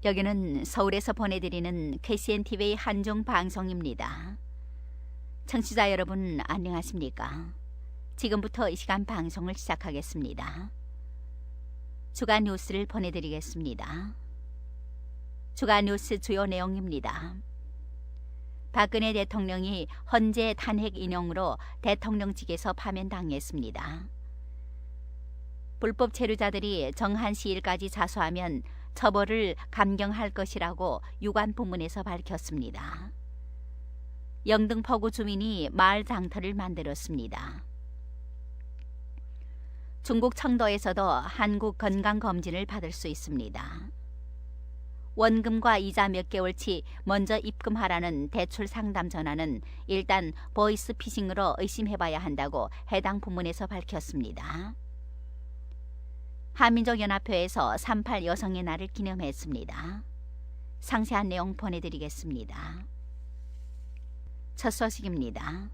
여기는 서울에서 보내드리는 KCNTV의 한중 방송입니다. 청취자 여러분 안녕하십니까? 지금부터 이 시간 방송을 시작하겠습니다. 주간 뉴스를 보내드리겠습니다. 주간 뉴스 주요 내용입니다. 박근혜 대통령이 헌재 탄핵 인용으로 대통령직에서 파면당했습니다. 불법 체류자들이 정한 시일까지 자수하면 처벌을 감경할 것이라고 유관 부문에서 밝혔습니다. 영등포구 주민이 마을 장터를 만들었습니다. 중국 청도에서도 한국 건강검진을 받을 수 있습니다. 원금과 이자 몇 개월치 먼저 입금하라는 대출 상담 전화는 일단 보이스피싱으로 의심해봐야 한다고 해당 부문에서 밝혔습니다. 한민족연합회에서 3.8 여성의 날을 기념했습니다. 상세한 내용 보내드리겠습니다. 첫 소식입니다.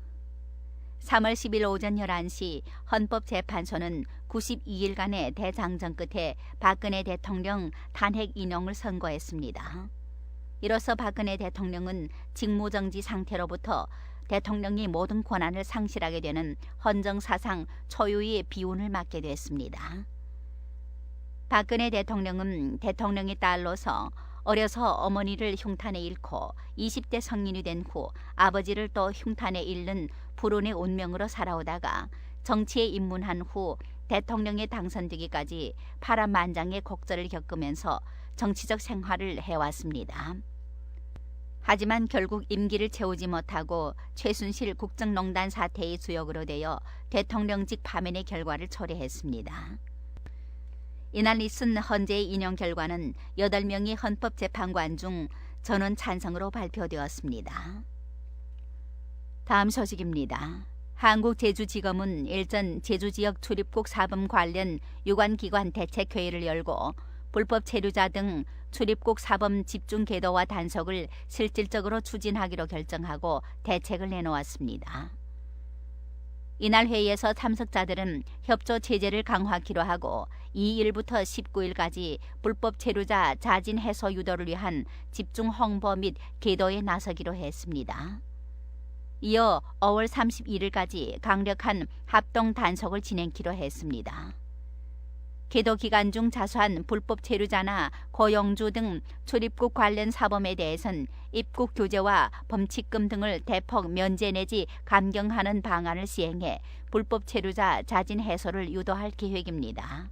3월 10일 오전 11시 헌법재판소는 92일간의 대장정 끝에 박근혜 대통령 탄핵 인용을 선고했습니다. 이로써 박근혜 대통령은 직무정지 상태로부터 대통령이 모든 권한을 상실하게 되는 헌정사상 초유의 비운을 맞게 됐습니다. 박근혜 대통령은 대통령의 딸로서 어려서 어머니를 흉탄에 잃고 20대 성인이 된 후 아버지를 또 흉탄에 잃는 불운의 운명으로 살아오다가 정치에 입문한 후 대통령에 당선되기까지 파란만장의 곡절을 겪으면서 정치적 생활을 해왔습니다. 하지만 결국 임기를 채우지 못하고 최순실 국정농단 사태의 주역으로 되어 대통령직 파면의 결과를 초래했습니다. 이날 있은 헌재의 인용 결과는 8명의 헌법재판관 중 전원 찬성으로 발표되었습니다. 다음 소식입니다. 한국제주지검은 일전 제주지역 출입국 사범 관련 유관기관 대책회의를 열고 불법 체류자 등 출입국 사범 집중 계도와 단속을 실질적으로 추진하기로 결정하고 대책을 내놓았습니다. 이날 회의에서 참석자들은 협조 체제를 강화하기로 하고 2일부터 19일까지 불법 체류자 자진 해소 유도를 위한 집중 홍보 및 계도에 나서기로 했습니다. 이어 5월 31일까지 강력한 합동 단속을 진행키로 했습니다. 계도 기간 중 자수한 불법 체류자나 고용주 등 출입국 관련 사범에 대해선 입국 규제와 범칙금 등을 대폭 면제 내지 감경하는 방안을 시행해 불법 체류자 자진 해소를 유도할 계획입니다.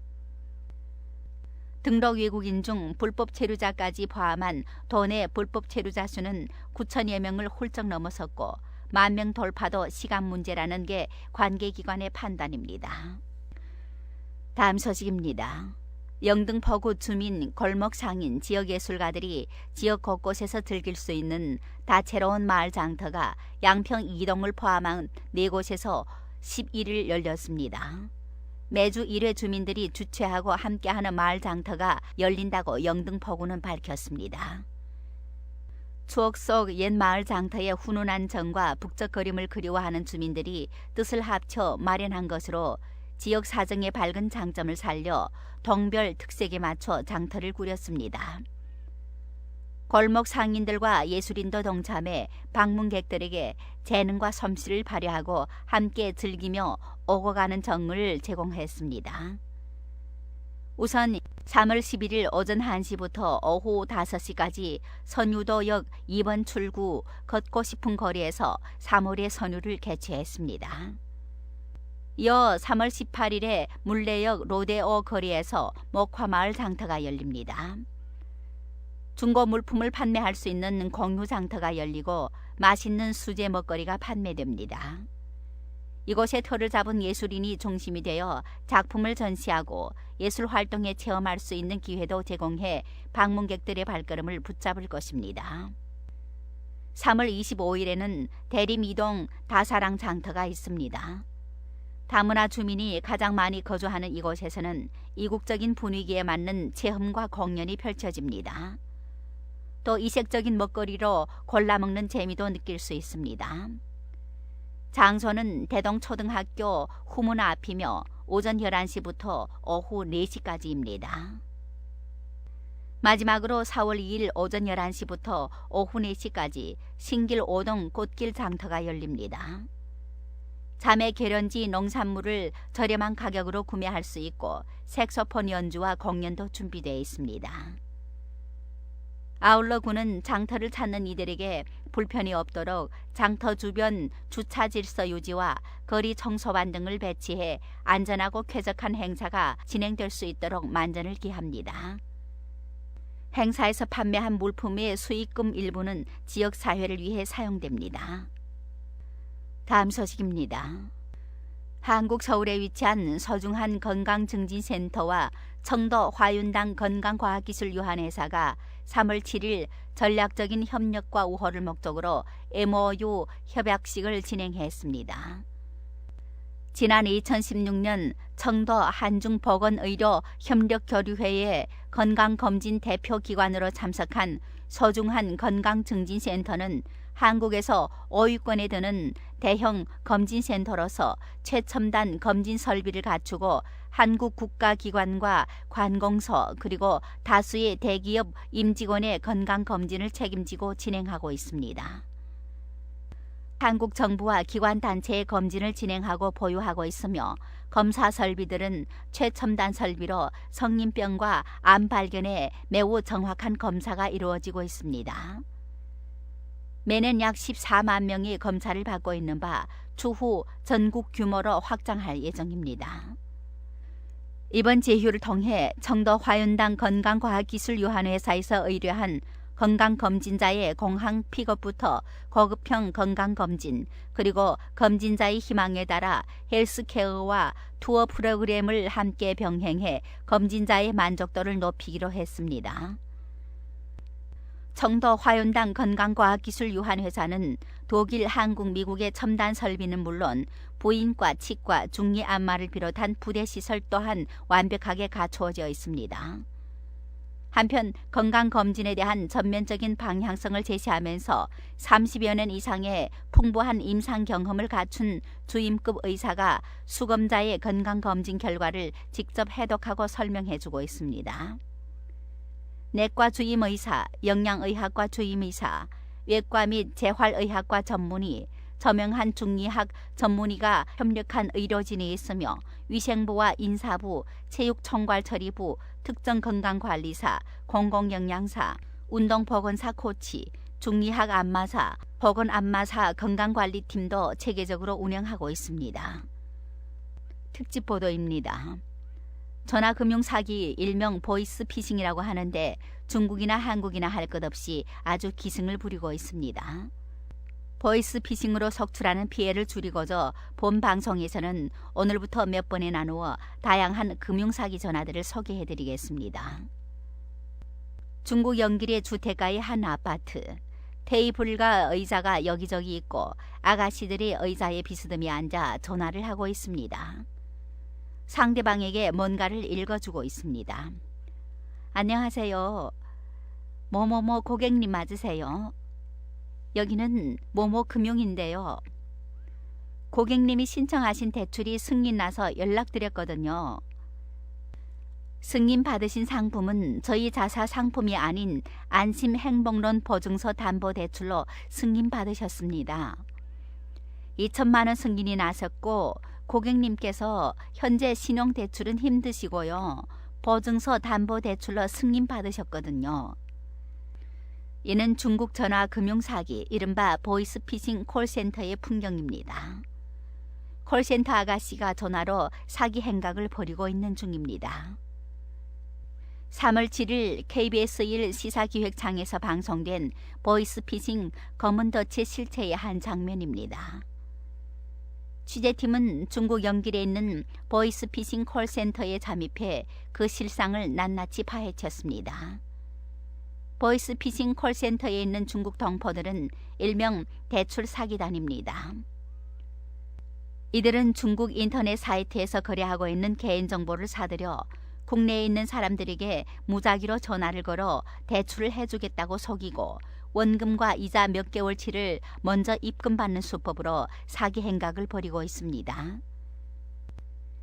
등록 외국인 중 불법 체류자까지 포함한 도내 불법 체류자 수는 9천여 명을 훌쩍 넘어섰고 10,000명 돌파도 시간 문제라는 게 관계기관의 판단입니다. 다음 소식입니다. 영등포구 주민, 골목 상인, 지역예술가들이 지역 곳곳에서 즐길 수 있는 다채로운 마을 장터가 양평 2동을 포함한 4곳에서 11일 열렸습니다. 매주 1회 주민들이 주최하고 함께하는 마을 장터가 열린다고 영등포구는 밝혔습니다. 추억 속 옛 마을 장터의 훈훈한 정과 북적거림을 그리워하는 주민들이 뜻을 합쳐 마련한 것으로 지역 사정의 밝은 장점을 살려 동별 특색에 맞춰 장터를 꾸렸습니다. 골목 상인들과 예술인도 동참해 방문객들에게 재능과 솜씨를 발휘하고 함께 즐기며 오고 가는 정을 제공했습니다. 우선 3월 11일 오전 1시부터 오후 5시까지 선유도역 2번 출구 걷고 싶은 거리에서 3월의 선유를 개최했습니다. 이어 3월 18일에 물레역 로데오 거리에서 목화마을 장터가 열립니다. 중고 물품을 판매할 수 있는 공유 장터가 열리고 맛있는 수제 먹거리가 판매됩니다. 이곳에 터를 잡은 예술인이 중심이 되어 작품을 전시하고 예술 활동에 체험할 수 있는 기회도 제공해 방문객들의 발걸음을 붙잡을 것입니다. 3월 25일에는 대림 2동 다사랑 장터가 있습니다. 다문화 주민이 가장 많이 거주하는 이곳에서는 이국적인 분위기에 맞는 체험과 공연이 펼쳐집니다. 또 이색적인 먹거리로 골라 먹는 재미도 느낄 수 있습니다. 장소는 대동초등학교 후문 앞이며 오전 11시부터 오후 4시까지입니다. 마지막으로 4월 2일 오전 11시부터 오후 4시까지 신길 5동 꽃길 장터가 열립니다. 자매 계련지 농산물을 저렴한 가격으로 구매할 수 있고 색소폰 연주와 공연도 준비되어 있습니다. 아울러 군은 장터를 찾는 이들에게 불편이 없도록 장터 주변 주차 질서 유지와 거리 청소반 등을 배치해 안전하고 쾌적한 행사가 진행될 수 있도록 만전을 기합니다. 행사에서 판매한 물품의 수익금 일부는 지역사회를 위해 사용됩니다. 다음 소식입니다. 한국 서울에 위치한 서중한 건강증진센터와 청도 화윤당 건강과학기술유한회사가 3월 7일 전략적인 협력과 우호를 목적으로 MOU 협약식을 진행했습니다. 지난 2016년 청도 한중보건의료협력교류회의 건강검진 대표기관으로 참석한 서중한 건강증진센터는 한국에서 5위권에 드는 대형 검진센터로서 최첨단 검진 설비를 갖추고 한국 국가기관과 관공서 그리고 다수의 대기업 임직원의 건강검진을 책임지고 진행하고 있습니다. 한국 정부와 기관 단체의 검진을 진행하고 보유하고 있으며 검사 설비들은 최첨단 설비로 성인병과 암 발견에 매우 정확한 검사가 이루어지고 있습니다. 매년 약 14만 명이 검사를 받고 있는 바 추후 전국 규모로 확장할 예정입니다. 이번 제휴를 통해 청도 화윤당 건강과학기술유한회사에서 의뢰한 건강검진자의 공항 픽업부터 고급형 건강검진 그리고 검진자의 희망에 따라 헬스케어와 투어 프로그램을 함께 병행해 검진자의 만족도를 높이기로 했습니다. 청도 화윤당 건강과학기술유한회사는 독일, 한국, 미국의 첨단 설비는 물론 부인과 치과, 중이 안마를 비롯한 부대시설 또한 완벽하게 갖추어져 있습니다. 한편 건강검진에 대한 전면적인 방향성을 제시하면서 30여 년 이상의 풍부한 임상 경험을 갖춘 주임급 의사가 수검자의 건강검진 결과를 직접 해독하고 설명해주고 있습니다. 내과 주임의사, 영양의학과 주임의사, 외과 및 재활의학과 전문의, 저명한 중의학 전문의가 협력한 의료진이 있으며 위생부와 인사부, 체육총괄처리부, 특정건강관리사, 공공영양사, 운동보건사 코치, 중의학 안마사, 보건안마사 건강관리팀도 체계적으로 운영하고 있습니다. 특집 보도입니다. 전화금융사기 일명 보이스피싱이라고 하는데 중국이나 한국이나 할 것 없이 아주 기승을 부리고 있습니다. 보이스피싱으로 속출하는 피해를 줄이고자 본 방송에서는 오늘부터 몇 번에 나누어 다양한 금융사기 전화들을 소개해드리겠습니다. 중국 영길의 주택가의 한 아파트. 테이블과 의자가 여기저기 있고 아가씨들이 의자에 비스듬히 앉아 전화를 하고 있습니다. 상대방에게 뭔가를 읽어주고 있습니다. 안녕하세요. 뭐뭐뭐 고객님 맞으세요? 여기는 뭐뭐 금융인데요. 고객님이 신청하신 대출이 승인나서 연락드렸거든요. 승인 받으신 상품은 저희 자사 상품이 아닌 안심행복론 보증서 담보대출로 승인 받으셨습니다. 2천만 원 승인이 나셨고 고객님께서 현재 신용대출은 힘드시고요. 보증서 담보대출로 승인 받으셨거든요. 이는 중국 전화 금융사기 이른바 보이스피싱 콜센터의 풍경입니다. 콜센터 아가씨가 전화로 사기 행각을 벌이고 있는 중입니다. 3월 7일 KBS 1 시사기획창에서 방송된 보이스피싱 검은덫의 실체의 한 장면입니다. 취재팀은 중국 영길에 있는 보이스피싱 콜센터에 잠입해 그 실상을 낱낱이 파헤쳤습니다. 보이스피싱 콜센터에 있는 중국 동포들은 일명 대출 사기단입니다. 이들은 중국 인터넷 사이트에서 거래하고 있는 개인정보를 사들여 국내에 있는 사람들에게 무작위로 전화를 걸어 대출을 해주겠다고 속이고 원금과 이자 몇 개월치를 먼저 입금받는 수법으로 사기 행각을 벌이고 있습니다.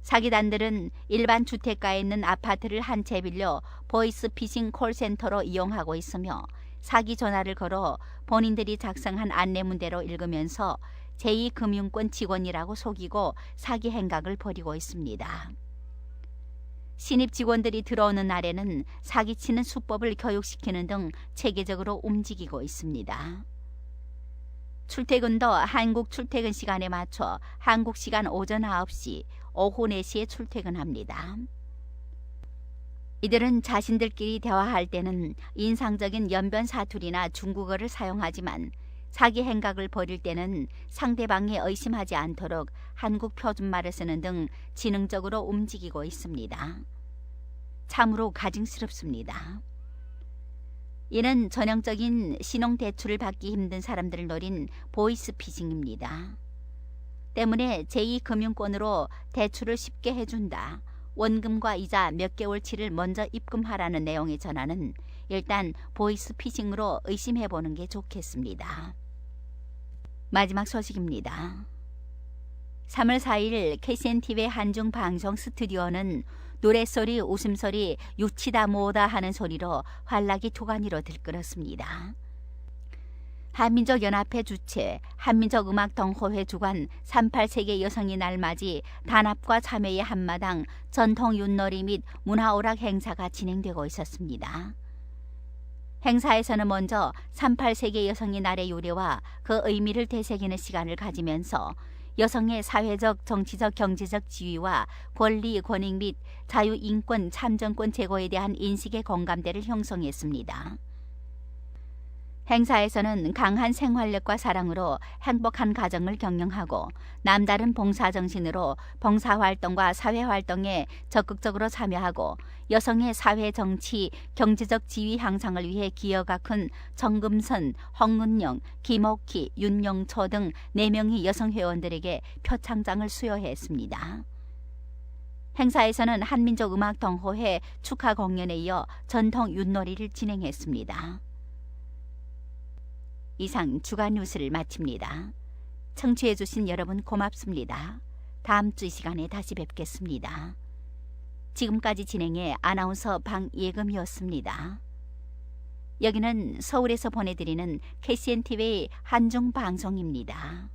사기단들은 일반 주택가에 있는 아파트를 한 채 빌려 보이스피싱 콜센터로 이용하고 있으며 사기 전화를 걸어 본인들이 작성한 안내문대로 읽으면서 제2금융권 직원이라고 속이고 사기 행각을 벌이고 있습니다. 신입 직원들이 들어오는 날에는 사기치는 수법을 교육시키는 등 체계적으로 움직이고 있습니다. 출퇴근도 한국 출퇴근 시간에 맞춰 한국 시간 오전 9시, 오후 4시에 출퇴근합니다. 이들은 자신들끼리 대화할 때는 인상적인 연변 사투리나 중국어를 사용하지만 사기 행각을 벌일 때는 상대방이 의심하지 않도록 한국 표준말을 쓰는 등 지능적으로 움직이고 있습니다. 참으로 가증스럽습니다. 이는 전형적인 신용대출을 받기 힘든 사람들을 노린 보이스피싱입니다. 때문에 제2금융권으로 대출을 쉽게 해준다. 원금과 이자 몇 개월치를 먼저 입금하라는 내용의 전화는 일단 보이스피싱으로 의심해보는 게 좋겠습니다. 마지막 소식입니다. 3월 4일 KCNTV 한중방송 스튜디오는 노랫소리, 웃음소리, 유치다 뭐다 하는 소리로 환락이 두간이로 들끓었습니다. 한민족연합회 주최 한민족음악동호회 주관 38세계 여성의 날 맞이 단합과 참여의 한마당 전통 윷놀이 및 문화오락 행사가 진행되고 있었습니다. 행사에서는 먼저 38세계 여성의 날의 유래와 그 의미를 되새기는 시간을 가지면서 여성의 사회적, 정치적, 경제적 지위와 권리, 권익 및 자유, 인권, 참정권 제고에 대한 인식의 공감대를 형성했습니다. 행사에서는 강한 생활력과 사랑으로 행복한 가정을 경영하고 남다른 봉사정신으로 봉사활동과 사회활동에 적극적으로 참여하고 여성의 사회, 정치, 경제적 지위 향상을 위해 기여가 큰 정금선, 홍은영, 김옥희, 윤영초 등 4명의 여성 회원들에게 표창장을 수여했습니다. 행사에서는 한민족음악동호회 축하 공연에 이어 전통 윷놀이를 진행했습니다. 이상 주간 뉴스를 마칩니다. 청취해주신 여러분 고맙습니다. 다음 주 이 시간에 다시 뵙겠습니다. 지금까지 진행해 아나운서 방예금이었습니다. 여기는 서울에서 보내드리는 KCNTV 한중방송입니다.